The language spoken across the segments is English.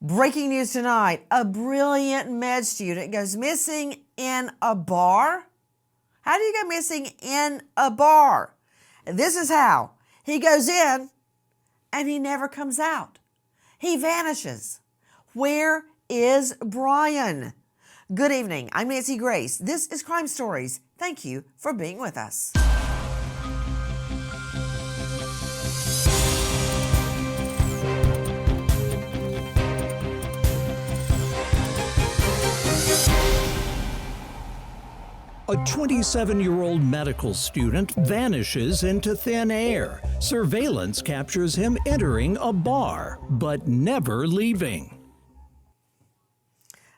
Breaking news tonight, a brilliant med student goes missing in a bar. How do you go missing in a bar? This is how. He goes in and he never comes out. He vanishes. Where is Brian? Good evening. I'm Nancy Grace. This is Crime Stories. Thank you for being with us. A 27-year-old medical student vanishes into thin air. Surveillance captures him entering a bar, but never leaving.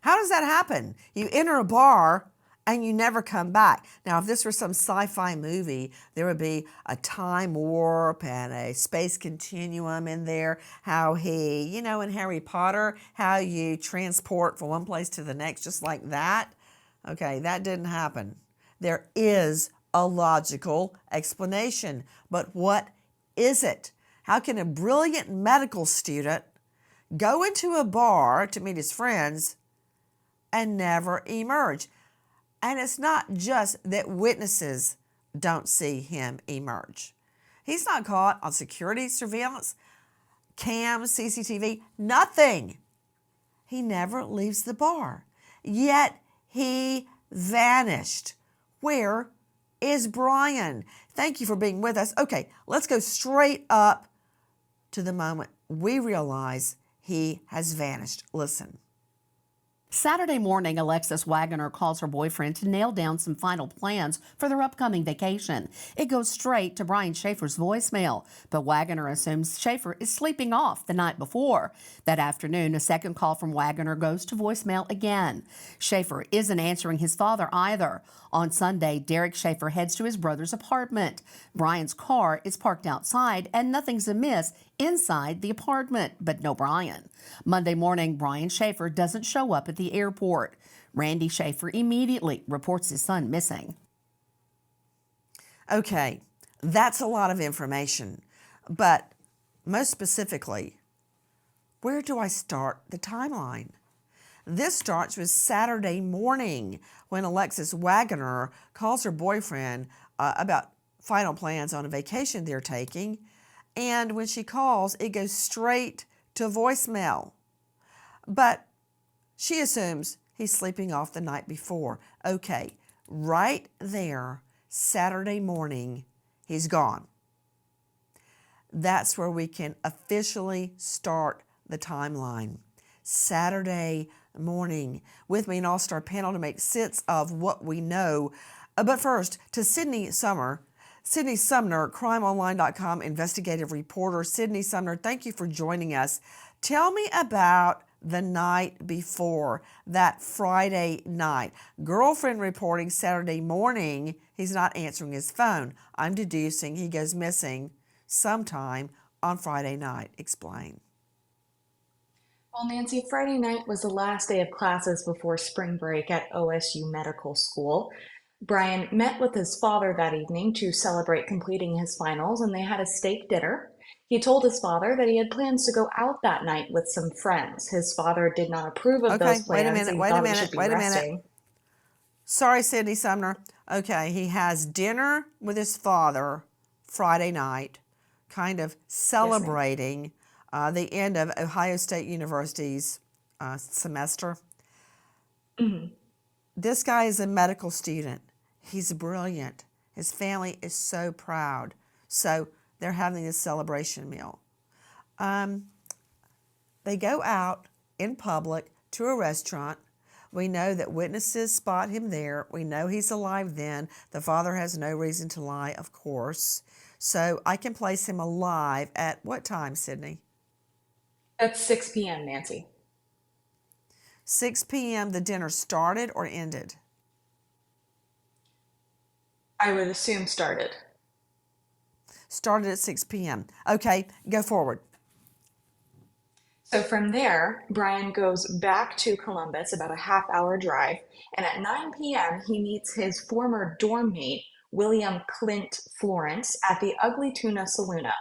How does that happen? You enter a bar and you never come back. Now, if this were some sci-fi movie, there would be a time warp and a space continuum in there. How he, in Harry Potter, how you transport from one place to the next just like that. Okay, that didn't happen. There is a logical explanation, but what is it? How can a brilliant medical student go into a bar to meet his friends and never emerge? And it's not just that witnesses don't see him emerge. He's not caught on security surveillance, cams, CCTV, nothing. He never leaves the bar, yet he vanished. Where is Brian? Thank you for being with us. Okay, let's go straight up to the moment we realize he has vanished. Listen. Saturday morning, Alexis Wagoner calls her boyfriend to nail down some final plans for their upcoming vacation. It goes straight to Brian Shaffer's voicemail, but Wagoner assumes Shaffer is sleeping off the night before. That afternoon, a second call from Wagoner goes to voicemail again. Shaffer isn't answering his father either. On Sunday, Derek Shaffer heads to his brother's apartment. Brian's car is parked outside and nothing's amiss inside the apartment, but no Brian. Monday morning, Brian Shaffer doesn't show up at the airport. Randy Shaffer immediately reports his son missing. Okay, that's a lot of information, but most specifically, where do I start the timeline? This starts with Saturday morning when Alexis Wagoner calls her boyfriend about final plans on a vacation they're taking. And when she calls, it goes straight to voicemail. But she assumes he's sleeping off the night before. Okay, right there, Saturday morning, he's gone. That's where we can officially start the timeline. Saturday morning. With me, an all-star panel to make sense of what we know. But first, to Sydney Sumner, crimeonline.com investigative reporter. Sydney Sumner, thank you for joining us. Tell me about the night before, that Friday night. Girlfriend reporting Saturday morning he's not answering his phone. I'm deducing he goes missing sometime on Friday night. Explain. Well, Nancy, Friday night was the last day of classes before spring break at OSU Medical School. Brian met with his father that evening to celebrate completing his finals, and they had a steak dinner. He told his father that he had plans to go out that night with some friends. His father did not approve of those plans. Wait a minute. Sorry, Sydney Sumner. Okay, he has dinner with his father Friday night, kind of celebrating the end of Ohio State University's semester. Mm-hmm. This guy is a medical student. He's brilliant. His family is so proud. So they're having a celebration meal. They go out in public to a restaurant. We know that witnesses spot him there. We know he's alive then. The father has no reason to lie, of course. So I can place him alive at what time, Sydney? At 6 p.m., Nancy. 6 p.m. the dinner started or ended? I would assume started. Started at 6 p.m. Okay, go forward. So from there, Brian goes back to Columbus, about a half-hour drive, and at 9 p.m. he meets his former dorm mate, William Clint Florence, at the Ugly Tuna Saloona.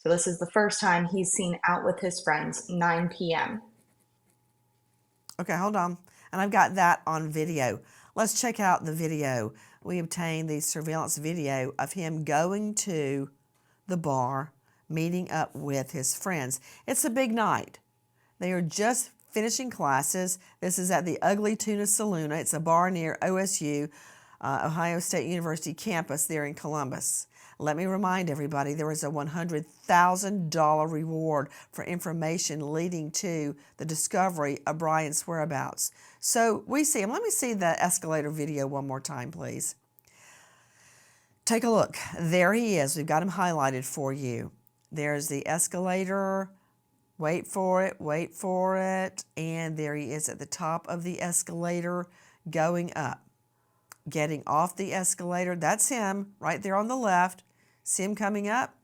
So this is the first time he's seen out with his friends, 9 p.m. Okay, hold on. And I've got that on video. Let's check out the video. We obtained the surveillance video of him going to the bar, meeting up with his friends. It's a big night. They are just finishing classes. This is at the Ugly Tuna Saloona. It's a bar near OSU, Ohio State University campus there in Columbus. Let me remind everybody there was a $100,000 reward for information leading to the discovery of Brian's whereabouts. So we see him. Let me see the escalator video one more time, please. Take a look. There he is. We've got him highlighted for you. There's the escalator. Wait for it, wait for it. And there he is at the top of the escalator going up. Getting off the escalator. That's him right there on the left. See him coming up?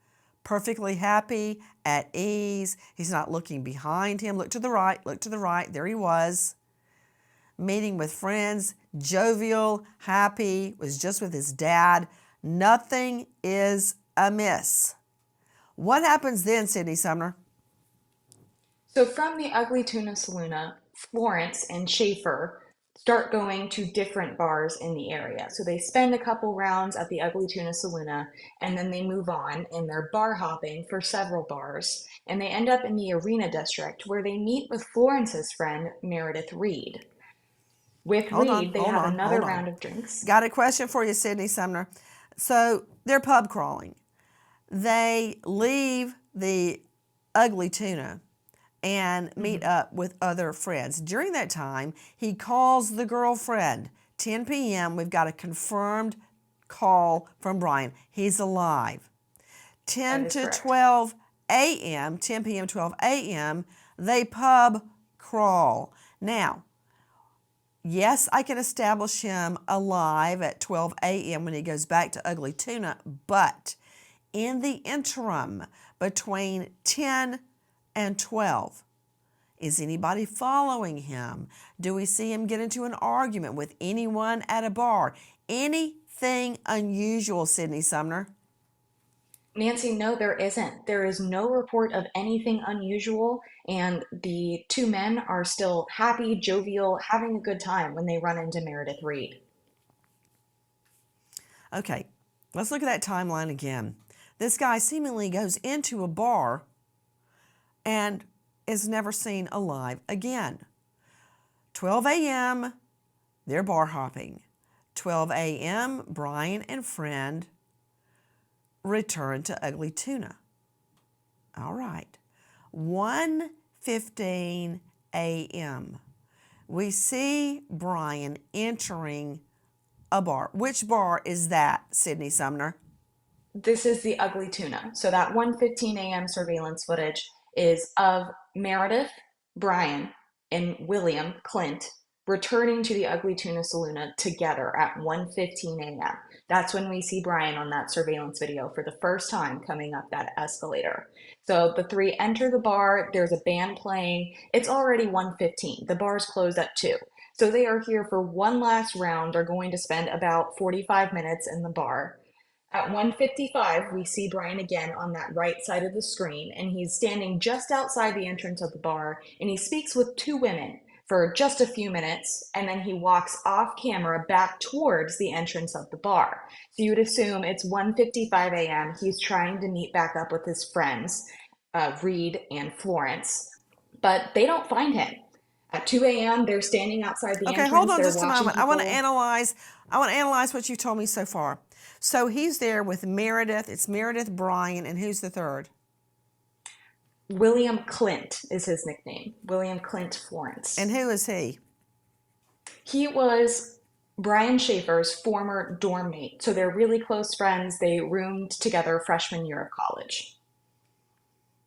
Perfectly happy, at ease. He's not looking behind him. Look to the right, look to the right. There he was. Meeting with friends, jovial, happy, was just with his dad. Nothing is amiss. What happens then, Sydney Sumner? So from the Ugly Tuna Saloona, Florence and Shaffer start going to different bars in the area. So they spend a couple rounds at the Ugly Tuna Saloona, and then they move on and they're bar hopping for several bars. And they end up in the Arena District where they meet with Florence's friend, Meredith Reed. With Reed, they have another round of drinks. Got a question for you, Sydney Sumner. So they're pub crawling. They leave the Ugly Tuna and meet up with other friends. During that time, he calls the girlfriend. 10 p.m., we've got a confirmed call from Brian. He's alive. 10 to 12 a.m., 10 p.m., 12 a.m., they pub crawl. Now, yes, I can establish him alive at 12 a.m. when he goes back to Ugly Tuna, but in the interim between 10 and 12, is anybody following him? Do we see him get into an argument with anyone at a bar? Anything unusual, Sydney Sumner? Nancy, no, there isn't. There is no report of anything unusual, and the two men are still happy, jovial, having a good time when they run into Meredith Reed. Okay, let's look at that timeline again. This guy seemingly goes into a bar and is never seen alive again. 12 a.m., they're bar hopping. 12 a.m., Brian and friend return to Ugly Tuna. All right. 1:15 a.m., we see Brian entering a bar. Which bar is that, Sydney Sumner? This is the Ugly Tuna. So that 1:15 a.m. surveillance footage is of Meredith, Brian, and William, Clint, returning to the Ugly Tuna Saloona together at 1:15 a.m. That's when we see Brian on that surveillance video for the first time coming up that escalator. So the three enter the bar, there's a band playing, it's already 1:15, the bar's closed at 2. So they are here for one last round, they're going to spend about 45 minutes in the bar. At 1:55, we see Brian again on that right side of the screen, and he's standing just outside the entrance of the bar, and he speaks with two women for just a few minutes, and then he walks off camera back towards the entrance of the bar. So you would assume it's 1:55 a.m. He's trying to meet back up with his friends, Reed and Florence, but they don't find him. At 2 a.m., they're standing outside the entrance. Okay, hold on they're just a moment. people. I want to analyze what you've told me so far. So he's there with Meredith. It's Meredith, Brian, and who's the third? William Clint is his nickname. William Clint Florence. And who is he? He was Brian Shaffer's former dorm mate. So they're really close friends. They roomed together freshman year of college.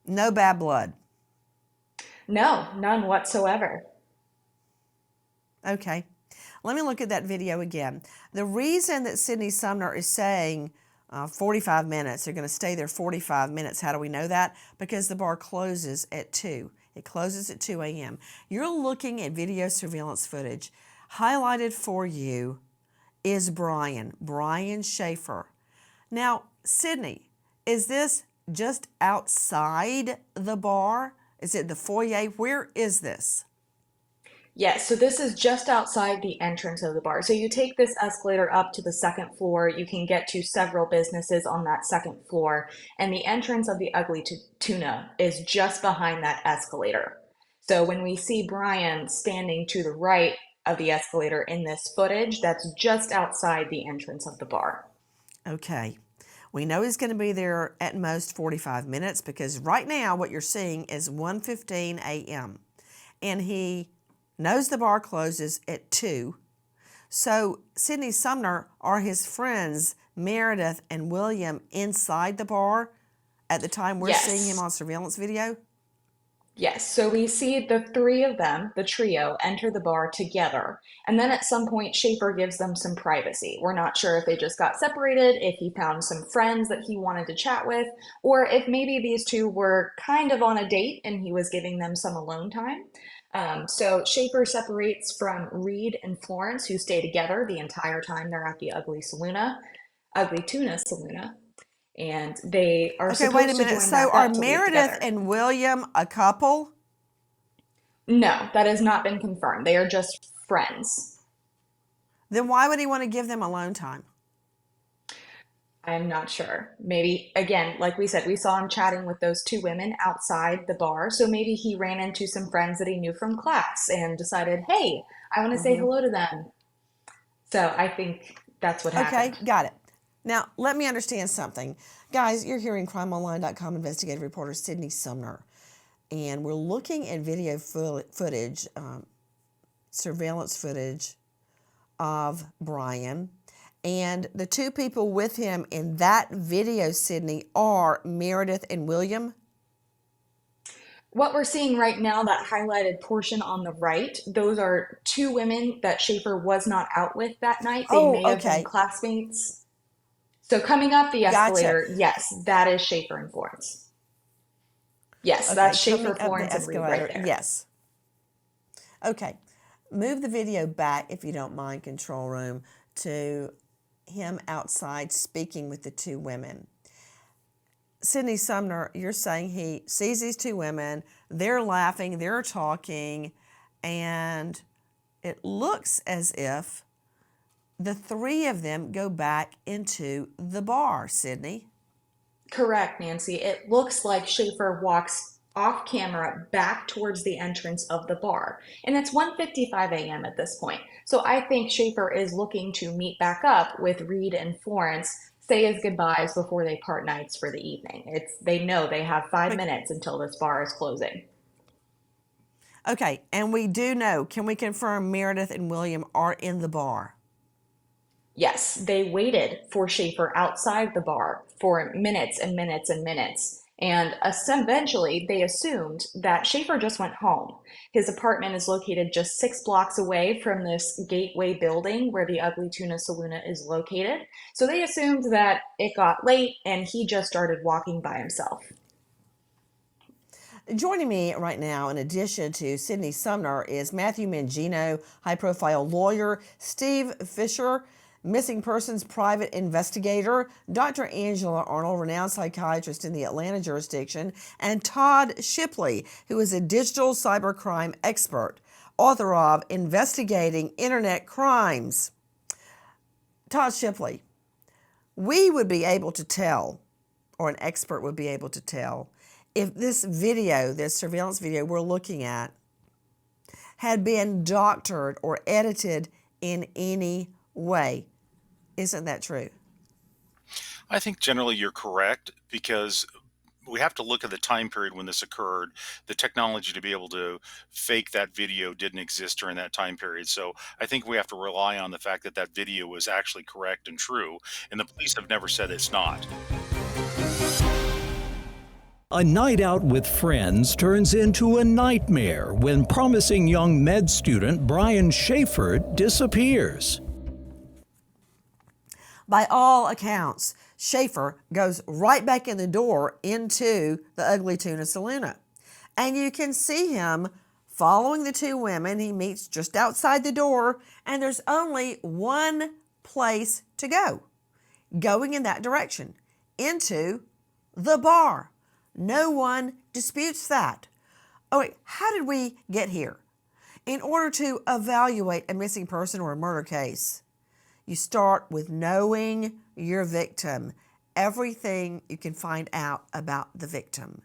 No bad blood. No, none whatsoever. Okay. Let me look at that video again. The reason that Sydney Sumner is saying 45 minutes, they're going to stay there 45 minutes. How do we know that? Because the bar closes at 2. It closes at 2 a.m. You're looking at video surveillance footage. Highlighted for you is Brian Shaffer. Now, Sydney, is this just outside the bar? Is it the foyer? Where is this? Yes, so this is just outside the entrance of the bar. So you take this escalator up to the second floor. You can get to several businesses on that second floor, and the entrance of the Tuna is just behind that escalator. So when we see Brian standing to the right of the escalator in this footage, that's just outside the entrance of the bar. Okay. We know he's going to be there at most 45 minutes because right now what you're seeing is 1:15 a.m. and he knows the bar closes at 2. So Sydney Sumner, are his friends Meredith and William inside the bar at the time we're seeing him Yes. on surveillance video? Yes, so we see the three of them, the trio, enter the bar together. And then at some point, Schaefer gives them some privacy. We're not sure if they just got separated, if he found some friends that he wanted to chat with, or if maybe these two were kind of on a date and he was giving them some alone time. So Schaefer separates from Reed and Florence, who stay together the entire time they're at the Ugly Tuna Saloona. And they are Okay, wait a supposed to minute. join So back are up to leave Meredith together. and William a couple? No, that has not been confirmed. They are just friends. Then why would he want to give them alone time? I'm not sure. Maybe, again, like we said, we saw him chatting with those two women outside the bar. So maybe he ran into some friends that he knew from class and decided, hey, I want to say hello to them. So I think that's what Okay, happened. got it. Now, let me understand something. Guys, you're hearing crimeonline.com investigative reporter Sydney Sumner, and we're looking at video footage, surveillance footage of Brian. And the two people with him in that video, Sydney, are Meredith and William. What we're seeing right now, that highlighted portion on the right, those are two women that Schaefer was not out with that night. They Oh, may have been okay. classmates. So coming up the Gotcha. escalator, yes, that is Schaefer and Florence. Yes, Okay, that's Schaefer, coming up the Florence, and Reed right escalator. there. Yes. Okay. Move the video back, if you don't mind, control room, to him outside speaking with the two women. Sydney Sumner, you're saying he sees these two women, they're laughing, they're talking, and it looks as if the three of them go back into the bar, Sydney. Correct, Nancy. It looks like Schaefer walks off camera back towards the entrance of the bar. And it's 1:55 a.m. at this point. So I think Schaefer is looking to meet back up with Reed and Florence, say his goodbyes before they part nights for the evening. They know they have 5 minutes until this bar is closing. Okay, and we do know, can we confirm Meredith and William are in the bar? Yes, they waited for Schaefer outside the bar for minutes and minutes and minutes. And eventually, they assumed that Schaefer just went home. His apartment is located just 6 blocks away from this gateway building where the Ugly Tuna Saloona is located. So they assumed that it got late and he just started walking by himself. Joining me right now, in addition to Sydney Sumner, is Matthew Mangino, high-profile lawyer, Steve Fisher, missing persons private investigator, Dr. Angela Arnold, renowned psychiatrist in the Atlanta jurisdiction, and Todd Shipley, who is a digital cybercrime expert, author of Investigating Internet Crimes. Todd Shipley, we would be able to tell, or an expert would be able to tell, if this video, this surveillance video we're looking at, had been doctored or edited in any way. Isn't that true? I think generally you're correct because we have to look at the time period when this occurred. The technology to be able to fake that video didn't exist during that time period. So I think we have to rely on the fact that that video was actually correct and true. And the police have never said it's not. A night out with friends turns into a nightmare when promising young med student Brian Shaffer disappears. By all accounts, Shaffer goes right back in the door into the Ugly Tuna Saloona. And you can see him following the two women. He meets just outside the door, and there's only one place to go, going in that direction, into the bar. No one disputes that. Oh, wait, how did we get here? In order to evaluate a missing person or a murder case, you start with knowing your victim, everything you can find out about the victim.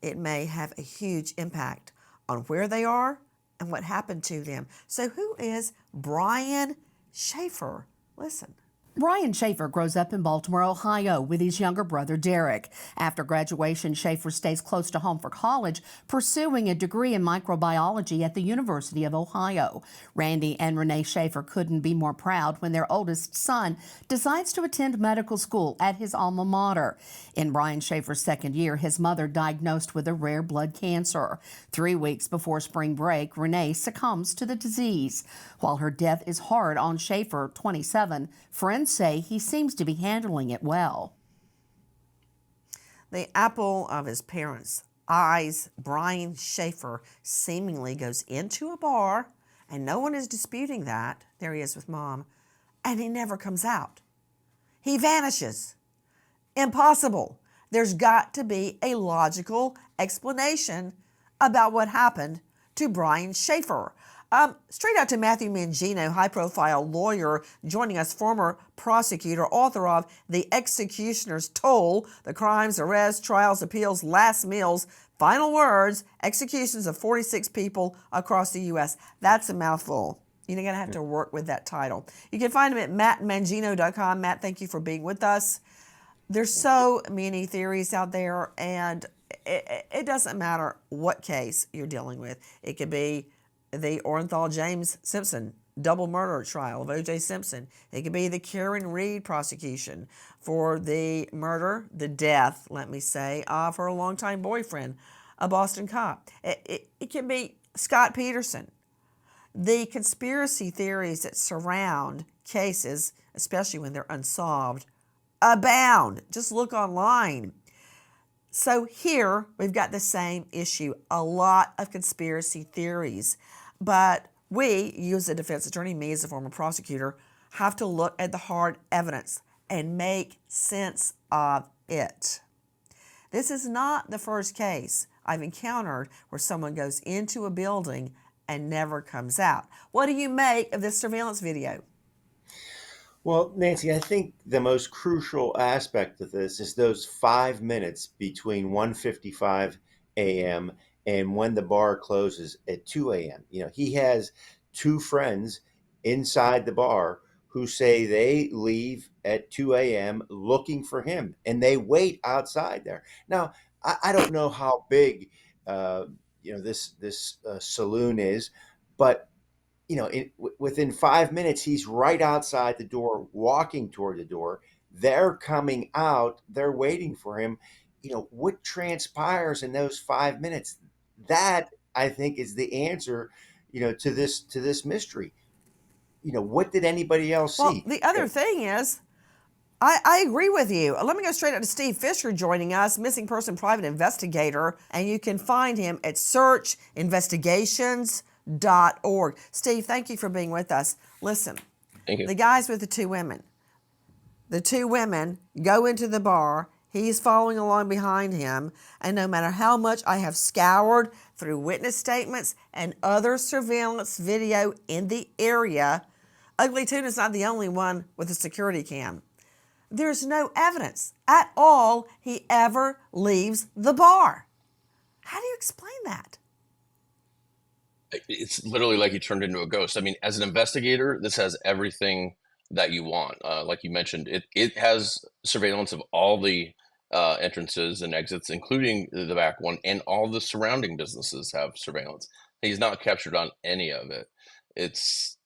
It may have a huge impact on where they are and what happened to them. So who is Brian Shaffer? Listen. Brian Shaffer grows up in Baltimore, Ohio, with his younger brother, Derek. After graduation, Shaffer stays close to home for college, pursuing a degree in microbiology at the University of Ohio. Randy and Renee Shaffer couldn't be more proud when their oldest son decides to attend medical school at his alma mater. In Brian Shaffer's second year, his mother diagnosed with a rare blood cancer. 3 weeks before spring break, Renee succumbs to the disease. While her death is hard on Shaffer, 27, friends say he seems to be handling it well. The apple of his parents' eyes, Brian Shaffer seemingly goes into a bar, and no one is disputing that. There he is with mom, and he never comes out. He vanishes. Impossible. There's got to be a logical explanation about what happened to Brian Shaffer. Straight out to Matthew Mangino, high-profile lawyer, joining us, former prosecutor, author of The Executioner's Toll, The Crimes, Arrests, Trials, Appeals, Last Meals, Final Words, Executions of 46 People Across the U.S. That's a mouthful. You're going to have to work with that title. You can find him at mattmangino.com. Matt, thank you for being with us. There's so many theories out there, and it doesn't matter what case you're dealing with. It could be the Orenthal James Simpson double murder trial of O.J. Simpson. It could be the Karen Reed prosecution for the murder, the death, let me say, of her longtime boyfriend, a Boston cop. It can be Scott Peterson. The conspiracy theories that surround cases, especially when they're unsolved, abound. Just look online. So here we've got the same issue, a lot of conspiracy theories. But we, you as a defense attorney, me as a former prosecutor, have to look at the hard evidence and make sense of it. This is not the first case I've encountered where someone goes into a building and never comes out. What do you make of this surveillance video? Well, Nancy, I think the most crucial aspect of this is those 5 minutes between 1:55 a.m. and when the bar closes at 2 a.m. He has two friends inside the bar who say they leave at 2 a.m. looking for him, and they wait outside there. Now, I don't know how big this saloon is, but within 5 minutes, he's right outside the door, walking toward the door. They're coming out. They're waiting for him. What transpires in those 5 minutes? That, I think, is the answer, to this mystery. What did anybody else Well, see? the other thing is, I agree with you. Let me go straight out to Steve Fisher joining us, missing person private investigator, and you can find him at searchinvestigations.org. Steve, thank you for being with us. Listen, Thank you. the guys with the two women go into the bar. He's following along behind him, and no matter how much I have scoured through witness statements and other surveillance video in the area, Ugly Tuna's not the only one with a security cam. There's no evidence at all he ever leaves the bar. How do you explain that? It's literally like he turned into a ghost. I mean, as an investigator, this has everything that you want. Like you mentioned, it has surveillance of all the entrances and exits, including the back one, and all the surrounding businesses have surveillance. He's not captured on any of it. It's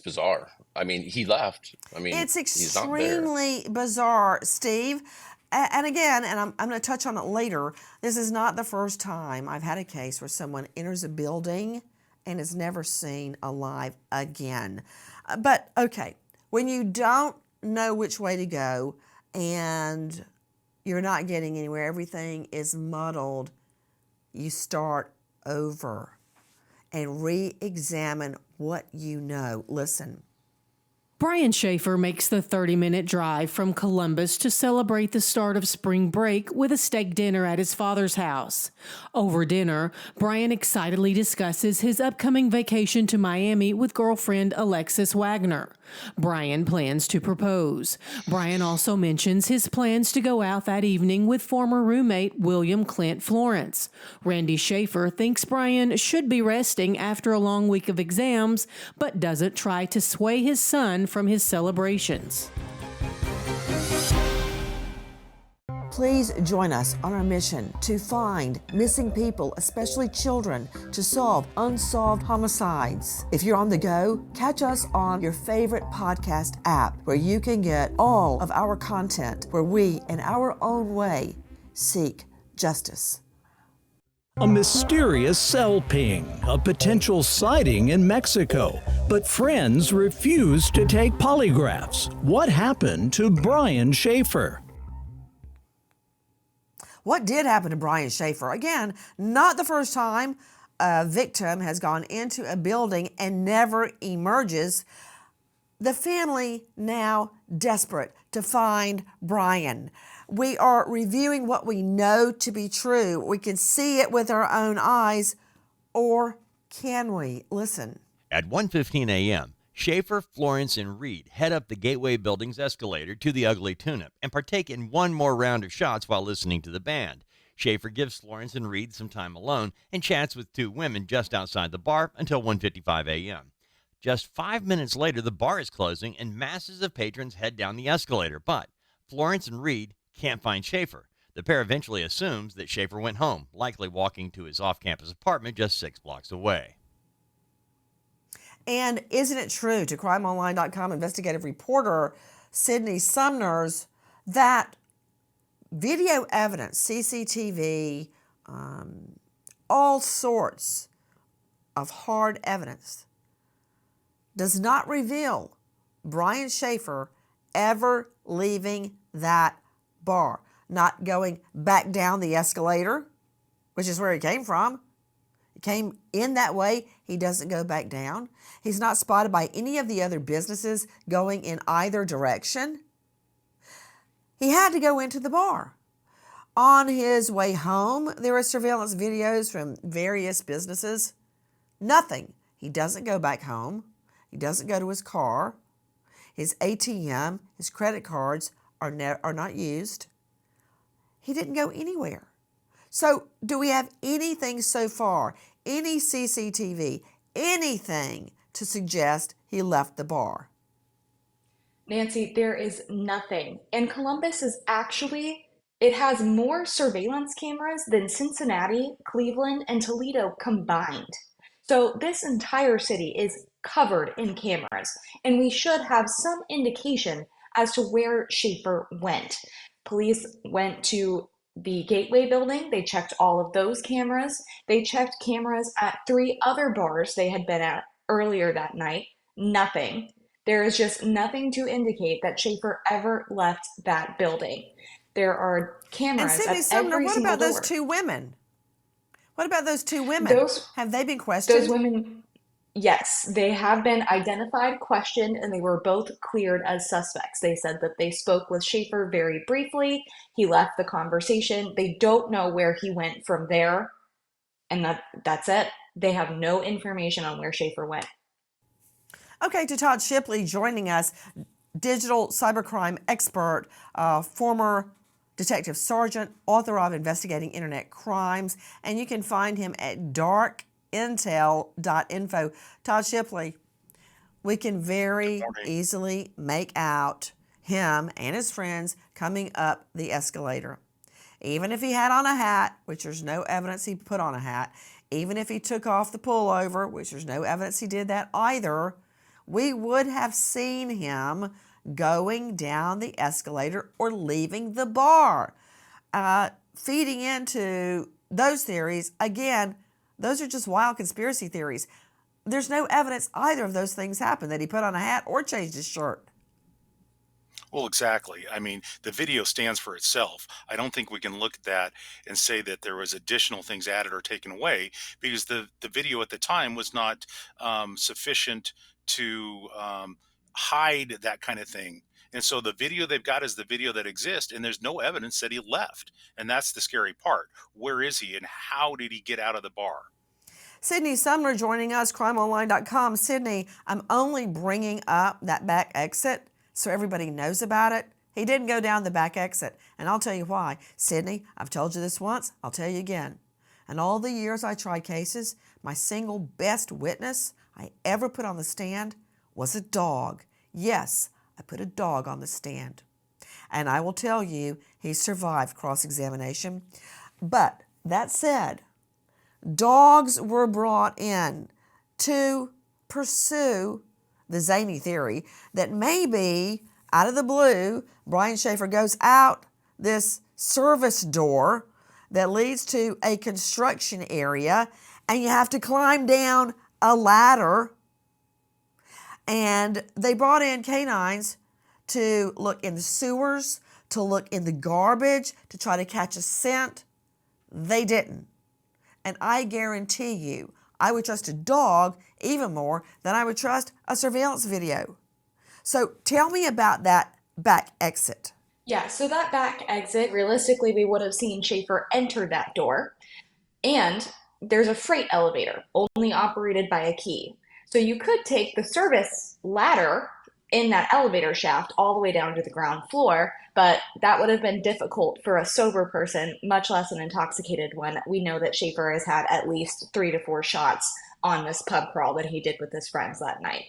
bizarre. I mean, he left. I mean, It's he's not there. extremely bizarre, Steve. And again, and I'm going to touch on it later, this is not the first time I've had a case where someone enters a building and is never seen alive again. But okay, when you don't know which way to go and you're not getting anywhere, everything is muddled, you start over and re-examine what you know. Listen, Brian Shaffer makes the 30-minute drive from Columbus to celebrate the start of spring break with a steak dinner at his father's house. Over dinner, Brian excitedly discusses his upcoming vacation to Miami with girlfriend Alexis Wagner. Brian plans to propose. Brian also mentions his plans to go out that evening with former roommate William Clint Florence. Randy Shaffer thinks Brian should be resting after a long week of exams, but doesn't try to sway his son from his celebrations. Please join us on our mission to find missing people, especially children, to solve unsolved homicides. If you're on the go, catch us on your favorite podcast app where you can get all of our content where we, in our own way, seek justice. A mysterious cell ping, a potential sighting in Mexico, but friends refuse to take polygraphs. What happened to Brian Shaffer? What did happen to Brian Shaffer? Again, not the first time a victim has gone into a building and never emerges. The family now desperate to find Brian. We are reviewing what we know to be true. We can see it with our own eyes, or can we? Listen. At 1:15 a.m., Shaffer, Florence, and Reed head up the Gateway Building's escalator to the Ugly Tuna and partake in one more round of shots while listening to the band. Shaffer gives Florence and Reed some time alone and chats with two women just outside the bar until 1:55 a.m. Just 5 minutes later, the bar is closing and masses of patrons head down the escalator, but Florence and Reed can't find Shaffer. The pair eventually assumes that Shaffer went home, likely walking to his off-campus apartment just 6 blocks away. And isn't it true, to crimeonline.com investigative reporter Sydney Sumners, that video evidence, CCTV, all sorts of hard evidence, does not reveal Brian Shaffer ever leaving that bar, not going back down the escalator, which is where he came from. He came in that way. He doesn't go back down. He's not spotted by any of the other businesses going in either direction. He had to go into the bar. On his way home, there are surveillance videos from various businesses. Nothing. He doesn't go back home. He doesn't go to his car. His ATM, his credit cards are not used. He didn't go anywhere. So do we have anything so far, any CCTV, anything to suggest he left the bar? Nancy, there is nothing. And Columbus is actually, it has more surveillance cameras than Cincinnati, Cleveland, and Toledo combined. So this entire city is covered in cameras, and we should have some indication as to where Shaffer went. Police went to the Gateway building. They checked all of those cameras. They checked cameras at 3 other bars they had been at earlier that night. Nothing. There is just nothing to indicate that Shaffer ever left that building. There are cameras and Sydney at Sumner, every what single about those door. 2 women? What about those 2 women? Have they been questioned? Those women, yes, they have been identified, questioned, and they were both cleared as suspects. They said that they spoke with Shaffer very briefly. He left the conversation. They don't know where he went from there, and that's it. They have no information on where Shaffer went. Okay, to Todd Shipley joining us, digital cybercrime expert, former detective sergeant, author of Investigating Internet Crimes, and you can find him at darkintel.info. Todd Shipley, we can very easily make out him and his friends coming up the escalator. Even if he had on a hat, which there's no evidence he put on a hat, even if he took off the pullover, which there's no evidence he did that either, we would have seen him going down the escalator or leaving the bar. Feeding into those theories, again, those are just wild conspiracy theories. There's no evidence either of those things happened, that he put on a hat or changed his shirt. Well, exactly. I mean, the video stands for itself. I don't think we can look at that and say that there was additional things added or taken away, because the video at the time was not sufficient to hide that kind of thing. And so the video they've got is the video that exists, and there's no evidence that he left. And that's the scary part. Where is he, and how did he get out of the bar? Sydney Sumner joining us, crimeonline.com. Sydney, I'm only bringing up that back exit so everybody knows about it. He didn't go down the back exit, and I'll tell you why. Sydney, I've told you this once, I'll tell you again. In all the years I tried cases, my single best witness I ever put on the stand was a dog. Yes, I put a dog on the stand. And I will tell you, he survived cross-examination. But that said, dogs were brought in to pursue the zany theory that maybe out of the blue, Brian Shaffer goes out this service door that leads to a construction area, and you have to climb down a ladder. And they brought in canines to look in the sewers, to look in the garbage, to try to catch a scent. They didn't. And I guarantee you, I would trust a dog even more than I would trust a surveillance video. So tell me about that back exit. Yeah, so that back exit, realistically, we would have seen Shaffer enter that door. And there's a freight elevator, only operated by a key. So you could take the service ladder in that elevator shaft all the way down to the ground floor, but that would have been difficult for a sober person, much less an intoxicated one. We know that Shaffer has had at least 3 to 4 shots on this pub crawl that he did with his friends that night.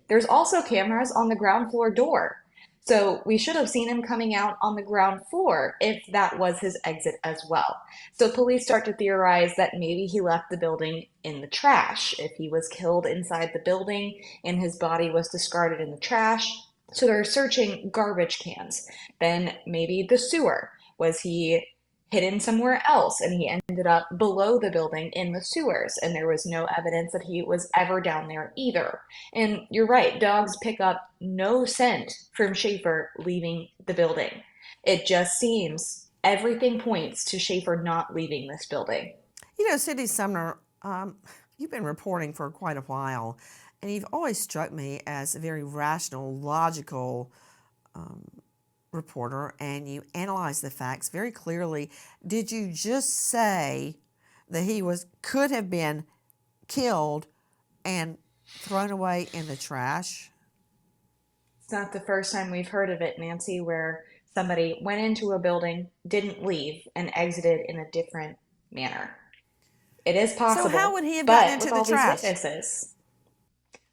There's also cameras on the ground floor door. So we should have seen him coming out on the ground floor if that was his exit as well. So police start to theorize that maybe he left the building in the trash. If he was killed inside the building and his body was discarded in the trash. So they're searching garbage cans. Then maybe the sewer. Was he hidden somewhere else and he ended up below the building in the sewers, and there was no evidence that he was ever down there either. And you're right, dogs pick up no scent from Shaffer leaving the building. It just seems everything points to Shaffer not leaving this building. You know, Sydney Sumner, you've been reporting for quite a while, and you've always struck me as a very rational, logical reporter, and you analyze the facts very clearly. Did you just say that he could have been killed and thrown away in the trash? It's not the first time we've heard of it, Nancy, where somebody went into a building, didn't leave, and exited in a different manner. It is possible. So how would he have gotten into the trash?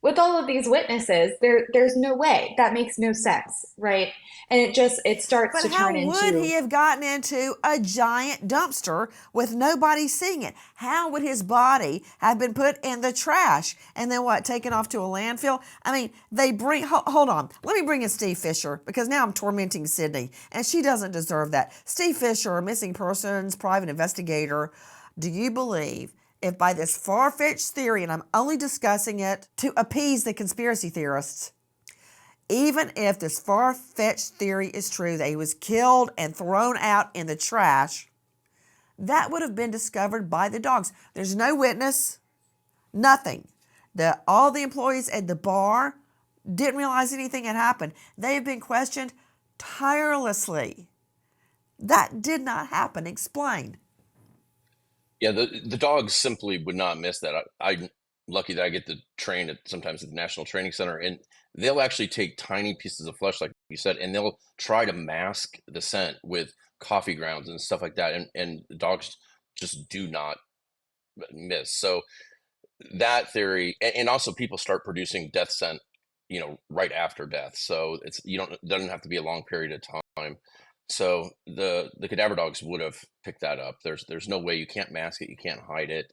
With all of these witnesses, there's no way. That makes no sense, right? And it starts to turn into... But how would he have gotten into a giant dumpster with nobody seeing it? How would his body have been put in the trash and then taken off to a landfill? I mean, hold on. Let me bring in Steve Fisher, because now I'm tormenting Sydney, and she doesn't deserve that. Steve Fisher, a missing persons private investigator. Do you believe, if by this far-fetched theory, and I'm only discussing it to appease the conspiracy theorists, even if this far-fetched theory is true, that he was killed and thrown out in the trash, that would have been discovered by the dogs. There's no witness, nothing. All the employees at the bar didn't realize anything had happened. They have been questioned tirelessly. That did not happen. Explain. Yeah, the dogs simply would not miss that. I'm lucky that I get to train sometimes at the National Training Center, and they'll actually take tiny pieces of flesh, like you said, and they'll try to mask the scent with coffee grounds and stuff like that, and the dogs just do not miss. So that theory, and also people start producing death scent, right after death. So it doesn't have to be a long period of time. So the cadaver dogs would have picked that up. There's no way. You can't mask it. You can't hide it.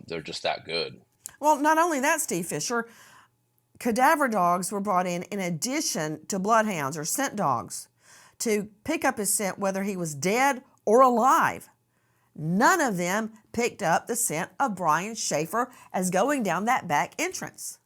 They're just that good. Well, not only that, Steve Fisher, cadaver dogs were brought in addition to bloodhounds or scent dogs to pick up his scent whether he was dead or alive. None of them picked up the scent of Brian Shaffer as going down that back entrance.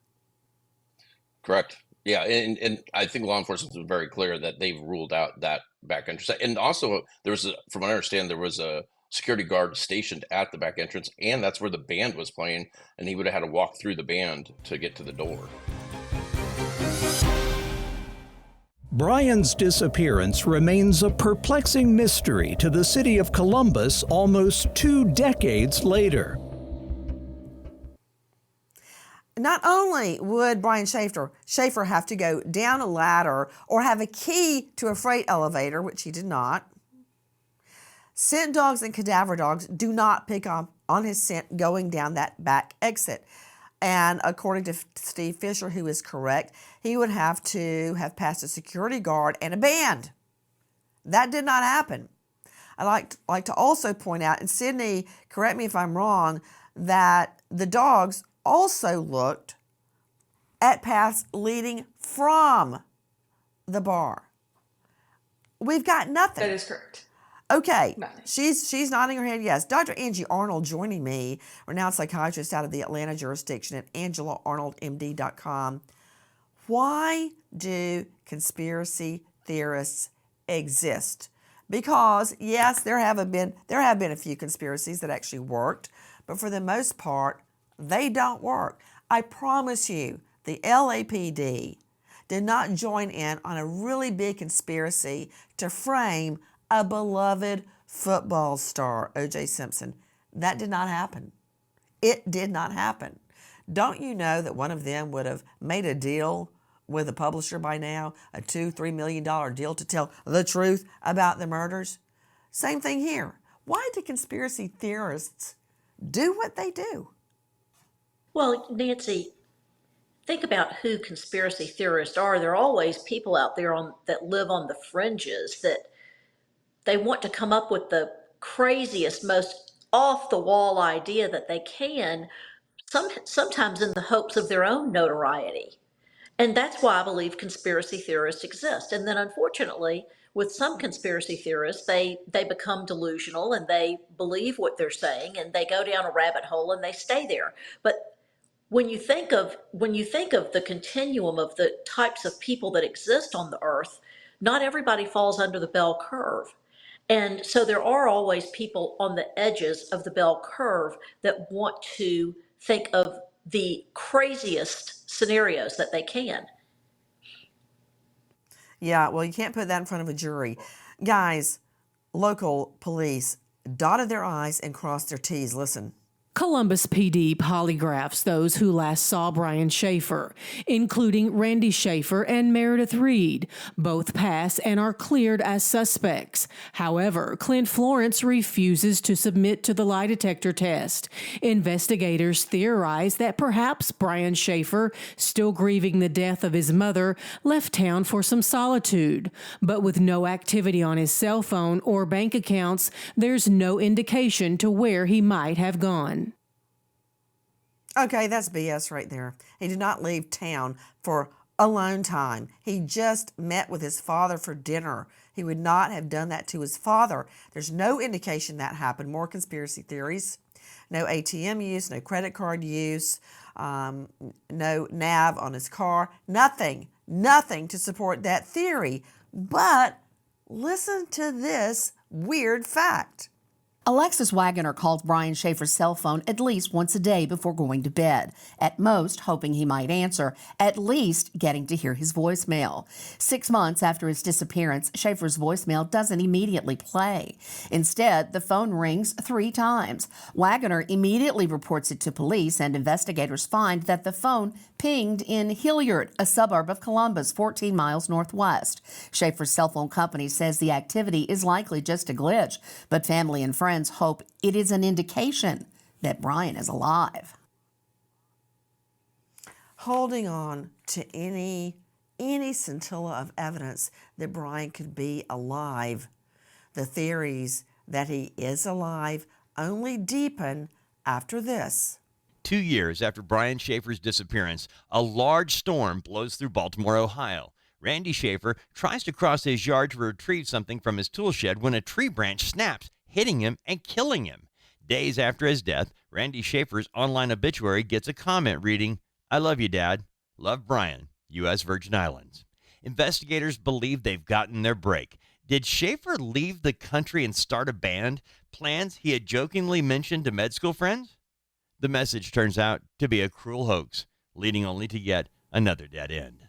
Correct. Yeah, and I think law enforcement is very clear that they've ruled out that back entrance. And also, from what I understand, there was a security guard stationed at the back entrance, and that's where the band was playing, and he would have had to walk through the band to get to the door. Brian's disappearance remains a perplexing mystery to the city of Columbus almost 2 decades later. Not only would Brian Shaffer have to go down a ladder or have a key to a freight elevator, which he did not, scent dogs and cadaver dogs do not pick up on his scent going down that back exit. And according to Steve Fisher, who is correct, he would have to have passed a security guard and a band. That did not happen. I'd like to also point out, and Sydney, correct me if I'm wrong, that the dogs also looked at paths leading from the bar. We've got nothing. That is correct. Okay, Nothing. she's nodding her head yes. Dr. Angie Arnold joining me, renowned psychiatrist out of the Atlanta jurisdiction at AngelaArnoldMD.com. Why do conspiracy theorists exist? Because yes, there have been a few conspiracies that actually worked, but for the most part, they don't work. I promise you, the LAPD did not join in on a really big conspiracy to frame a beloved football star, O.J. Simpson. That did not happen. It did not happen. Don't you know that one of them would have made a deal with a publisher by now, a $2-3 million deal to tell the truth about the murders? Same thing here. Why do conspiracy theorists do what they do? Well, Nancy, think about who conspiracy theorists are. There are always people out there that live on the fringes, that they want to come up with the craziest, most off the wall idea that they can, sometimes in the hopes of their own notoriety. And that's why I believe conspiracy theorists exist. And then unfortunately, with some conspiracy theorists, they become delusional and they believe what they're saying and they go down a rabbit hole and they stay there. But when you think of the continuum of the types of people that exist on the earth, not everybody falls under the bell curve. And so there are always people on the edges of the bell curve that want to think of the craziest scenarios that they can. Yeah, well, you can't put that in front of a jury. Guys, local police dotted their I's and crossed their T's. Listen. Columbus PD polygraphs those who last saw Brian Shaffer, including Randy Shaffer and Meredith Reed. Both pass and are cleared as suspects. However, Clint Florence refuses to submit to the lie detector test. Investigators theorize that perhaps Brian Shaffer, still grieving the death of his mother, left town for some solitude. But with no activity on his cell phone or bank accounts, there's no indication to where he might have gone. Okay, that's BS right there. He did not leave town for alone time. He just met with his father for dinner. He would not have done that to his father. There's no indication that happened. More conspiracy theories. No ATM use, no credit card use, no nav on his car. Nothing to support that theory. But listen to this weird fact. Alexis Wagoner calls Brian Shaffer's cell phone at least once a day before going to bed, at most hoping he might answer, at least getting to hear his voicemail. 6 months after his disappearance, Shaffer's voicemail doesn't immediately play. Instead, the phone rings 3 times. Wagoner immediately reports it to police, and investigators find that the phone pinged in Hilliard, a suburb of Columbus, 14 miles northwest. Shaffer's cell phone company says the activity is likely just a glitch, but family and friends hope it is an indication that Brian is alive. Holding on to any scintilla of evidence that Brian could be alive. The theories that he is alive only deepen after this. 2 years after Brian Shaffer's disappearance, a large storm blows through Baltimore, Ohio. Randy Shaffer tries to cross his yard to retrieve something from his tool shed when a tree branch snaps, hitting him and killing him. Days after his death, Randy Shaffer's online obituary gets a comment reading, "I love you, Dad. Love, Brian, U.S. Virgin Islands." Investigators believe they've gotten their break. Did Shaffer leave the country and start a band? Plans he had jokingly mentioned to med school friends? The message turns out to be a cruel hoax, leading only to yet another dead end.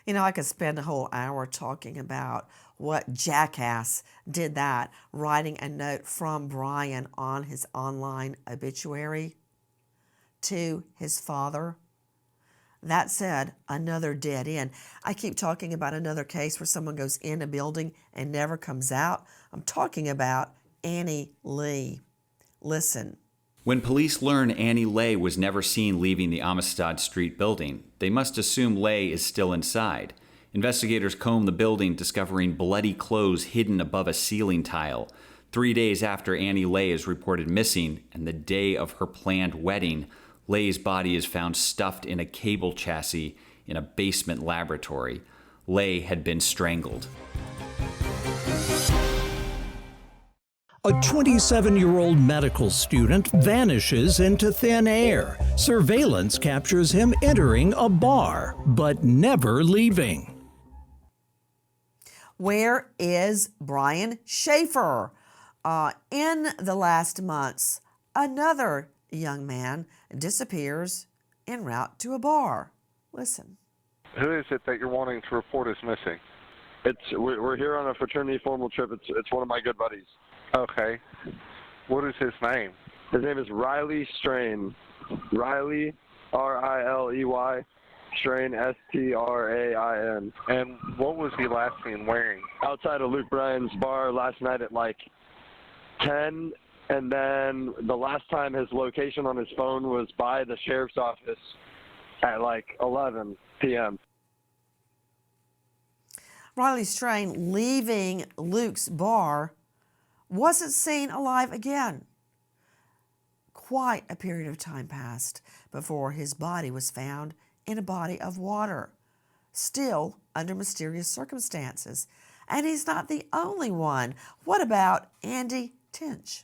You know, I could spend a whole hour talking about what jackass did that, writing a note from Brian on his online obituary to his father. That said, another dead end. I keep talking about another case where someone goes in a building and never comes out. I'm talking about Annie Lee. Listen. When police learn Annie Lay was never seen leaving the Amistad Street building, they must assume Lay is still inside. Investigators comb the building, discovering bloody clothes hidden above a ceiling tile. 3 days after Annie Lay is reported missing, and the day of her planned wedding, Lay's body is found stuffed in a cable chassis in a basement laboratory. Lay had been strangled. A 27-year-old medical student vanishes into thin air. Surveillance captures him entering a bar, but never leaving. Where is Brian Shaffer? In the last months, another young man disappears en route to a bar. Listen. Who is it that you're wanting to report is missing? We're here on a fraternity formal trip. It's one of my good buddies. Okay. What is his name? His name is Riley Strain. Riley, R-I-L-E-Y, Strain, S-T-R-A-I-N. And what was he last seen wearing? Outside of Luke Bryan's bar last night at like 10, and then the last time his location on his phone was by the sheriff's office at like 11 p.m. Riley Strain, leaving Luke's bar, wasn't seen alive again. Quite a period of time passed before his body was found in a body of water, still under mysterious circumstances. And he's not the only one. What about Andy Tinch?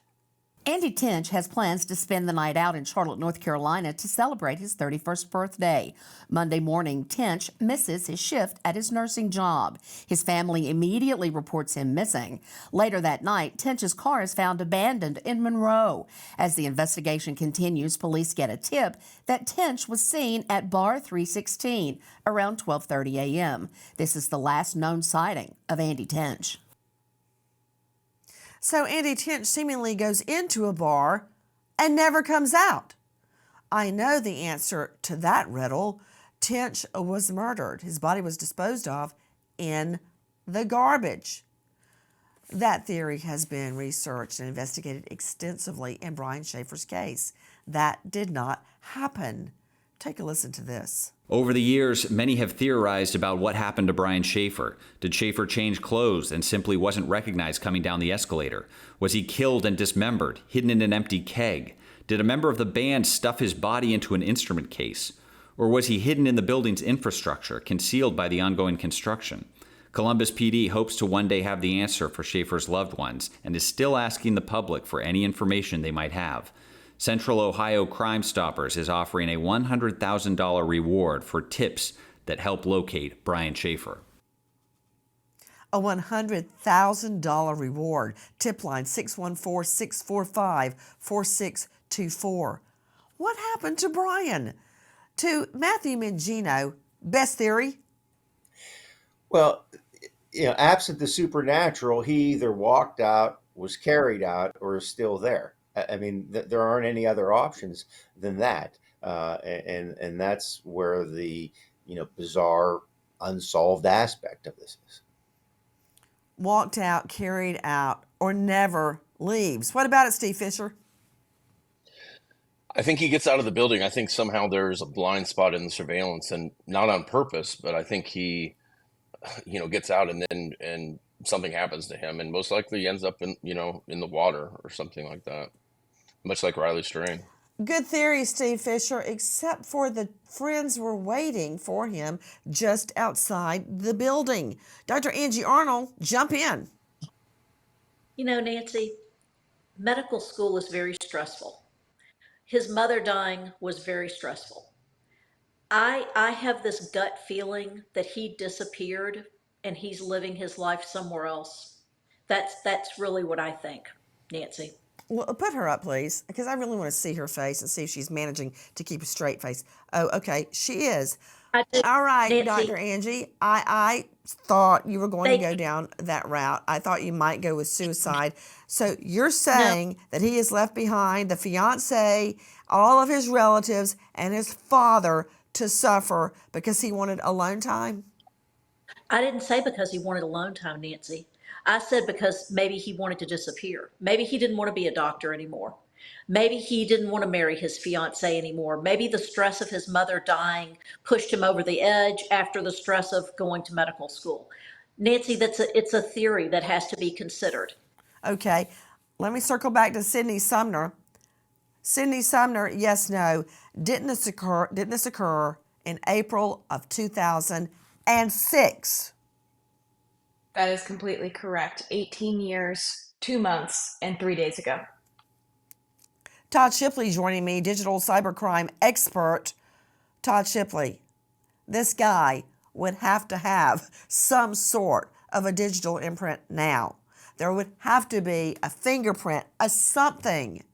Andy Tinch has plans to spend the night out in Charlotte, North Carolina to celebrate his 31st birthday. Monday morning, Tinch misses his shift at his nursing job. His family immediately reports him missing. Later that night, Tinch's car is found abandoned in Monroe. As the investigation continues, police get a tip that Tinch was seen at Bar 316 around 12:30 a.m. This is the last known sighting of Andy Tinch. So Andy Tinch seemingly goes into a bar and never comes out. I know the answer to that riddle. Tinch was murdered. His body was disposed of in the garbage. That theory has been researched and investigated extensively in Brian Shaffer's case. That did not happen. Take a listen to this. Over the years, many have theorized about what happened to Brian Shaffer. Did Shaffer change clothes and simply wasn't recognized coming down the escalator? Was he killed and dismembered, hidden in an empty keg? Did a member of the band stuff his body into an instrument case? Or was he hidden in the building's infrastructure, concealed by the ongoing construction? Columbus PD hopes to one day have the answer for Shaffer's loved ones and is still asking the public for any information they might have. Central Ohio Crime Stoppers is offering a $100,000 reward for tips that help locate Brian Shaffer. A $100,000 reward. Tip line 614-645-4624. What happened to Brian? To Matthew Mangino, best theory? Well, absent the supernatural, he either walked out, was carried out, or is still there. I mean, there aren't any other options than that, and that's where the bizarre, unsolved aspect of this is. Walked out, carried out, or never leaves. What about it, Steve Fisher? I think he gets out of the building. I think somehow there's a blind spot in the surveillance, and not on purpose, but I think he, gets out and then something happens to him, and most likely he ends up in the water or something like that. Much like Riley Strain. Good theory, Steve Fisher, except for the friends were waiting for him just outside the building. Dr. Angie Arnold, jump in. Nancy, medical school is very stressful. His mother dying was very stressful. I have this gut feeling that he disappeared and he's living his life somewhere else. That's really what I think, Nancy. Well, put her up, please, because I really want to see her face and see if she's managing to keep a straight face. Oh, okay, she is. I do, All right, Nancy. Dr. Angie, I thought you were going to They go down that route. I thought you might go with suicide. So you're no. saying that he has left behind the fiance, all of his relatives, and his father to suffer because he wanted alone time? I didn't say because he wanted alone time, Nancy. I said because maybe he wanted to disappear. Maybe he didn't want to be a doctor anymore. Maybe he didn't want to marry his fiancée anymore. Maybe the stress of his mother dying pushed him over the edge after the stress of going to medical school. Nancy, it's a theory that has to be considered. Okay, let me circle back to Sydney Sumner. Sydney Sumner, yes, no. Didn't this occur in April of 2006? That is completely correct. 18 years, 2 months, and 3 days ago. Todd Shipley joining me, digital cybercrime expert. Todd Shipley, this guy would have to have some sort of a digital imprint now. There would have to be a fingerprint, a something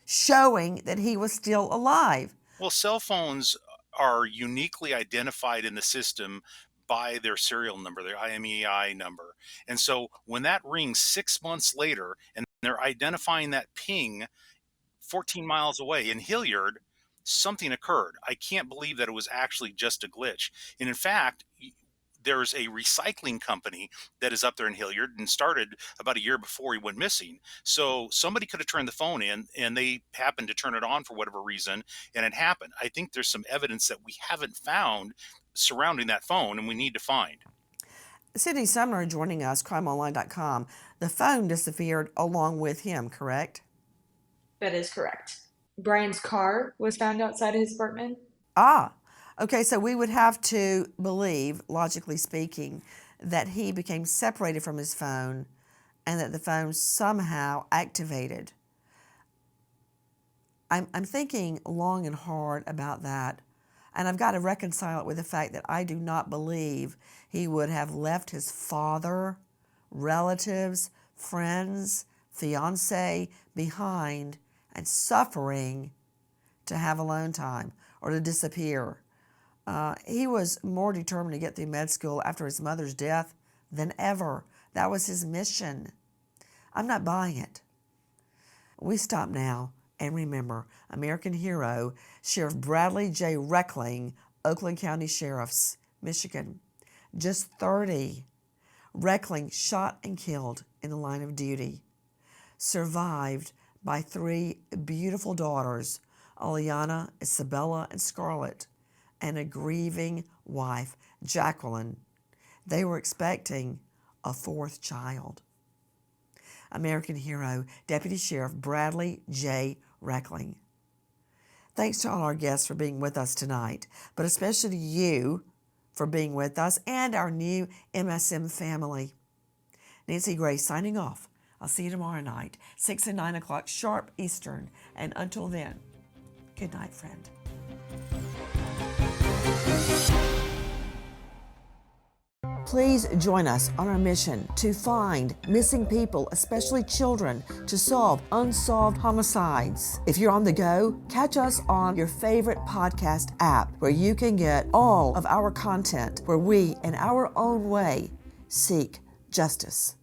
showing that he was still alive. Well, cell phones are uniquely identified in the system by their serial number, their IMEI number. And so when that rings 6 months later and they're identifying that ping 14 miles away in Hilliard, something occurred. I can't believe that it was actually just a glitch. And in fact, there's a recycling company that is up there in Hilliard and started about a year before he went missing. So somebody could have turned the phone in and they happened to turn it on for whatever reason, and it happened. I think there's some evidence that we haven't found surrounding that phone and we need to find. Sydney Sumner joining us, crimeonline.com. The phone disappeared along with him, correct? That is correct. Brian's car was found outside his apartment. Ah, okay, so we would have to believe, logically speaking, that he became separated from his phone and that the phone somehow activated. I'm thinking long and hard about that, and I've got to reconcile it with the fact that I do not believe he would have left his father, relatives, friends, fiancé behind and suffering to have alone time or to disappear. He was more determined to get through med school after his mother's death than ever. That was his mission. I'm not buying it. We stop now and remember American hero, Sheriff Bradley J. Reckling, Oakland County Sheriff's, Michigan. Just 30. Reckling shot and killed in the line of duty. Survived by 3 beautiful daughters, Aliana, Isabella, and Scarlett, and a grieving wife, Jacqueline. They were expecting a 4th child. American hero, Deputy Sheriff Bradley J. Reckling. Thanks to all our guests for being with us tonight, but especially to you for being with us and our new MSM family. Nancy Gray signing off. I'll see you tomorrow night, 6 and 9 o'clock sharp Eastern. And until then, good night, friend. Please join us on our mission to find missing people, especially children, to solve unsolved homicides. If you're on the go, catch us on your favorite podcast app where you can get all of our content where we, in our own way, seek justice.